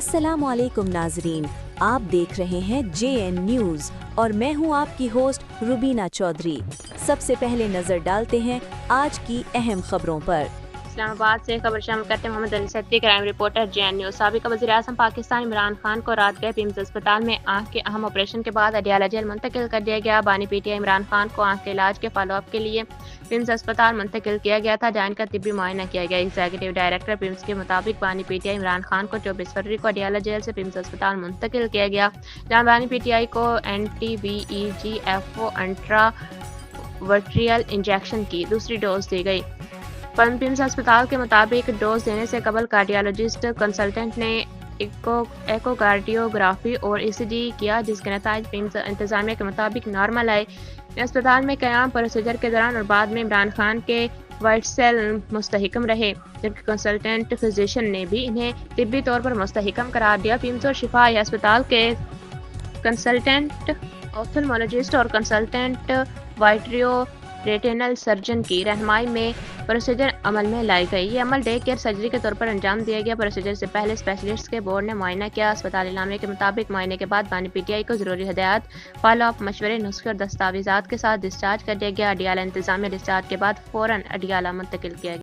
अस्सलामुअलैकुम नाजरीन, आप देख रहे हैं JN न्यूज़ और मैं हूं आपकी होस्ट रुबीना चौधरी। सबसे पहले नजर डालते हैं आज की अहम खबरों पर। इस्लामाबाद से खबर शामिल करते हैं Mohammad Ali Satti, crime reporter JN news. साबिक वज़ीर आज़म पाकिस्तान इमरान खान को रात गए पिम्स अस्पताल में आंख के अहम ऑपरेशन के बाद अडियाला जेल मुंतकिल कर दिया गया। बानी PTI इमरान खान को आंख के इलाज के फॉलोअप के लिए पिम्स अस्पताल मुंतकिल किया गया था, जहां इनका तिब्बी मुआयना किया गया। एग्जीक्यूटिव डायरेक्टर पिम्स के मुताबिक बानी PTI इमरान खान को 24 फरवरी को अडियाला जेल से पिम्स अस्पताल मुंतकिल किया गया, जहाँ बानी PTI को NTBEGFO इंट्रा वर्ट्रियल इंजेक्शन की दूसरी डोज दी गई। पिम्स अस्पताल के मुताबिक डोज देने से कबल कार्डियोलॉजिस्ट कंसल्टेंट ने एकोकार्डियोग्राफी और ECG किया, जिसके नताइज पिम्स इंतजामिया के मुताबिक नॉर्मल आए। अस्पताल में क़याम प्रोसीजर के दौरान और बाद में इमरान खान के वाइट सेल मुस्तहिकम रहे, जबकि कंसल्टेंट फिजिशियन ने भी इन्हें तिब्बी तौर पर मुस्तहिकम करार दिया। पिम्स और शिफाई अस्पताल के कंसल्टेंट ऑप्थेल्मोलॉजिस्ट और कंसल्टेंट वाइट्रियो रेटिनल सर्जन की रहनुमाई में प्रोसीजर अमल में लाई गई। ये अमल डे केयर सर्जरी के तौर पर अंजाम दिया गया। प्रोसीजर से पहले स्पेशलिस्ट के बोर्ड ने मुआयना किया। अस्पताल इलामे के मुताबिक मुआयने के बाद बानी PTI को जरूरी हिदायत, फॉलोअप, मशवरे, नुस्खे और दस्तावेजात के साथ डिस्चार्ज कर दिया गया। अडियाला इंतजामिया डिस्चार्ज के बाद फौरन अडियाला मुंतकिल किया गया।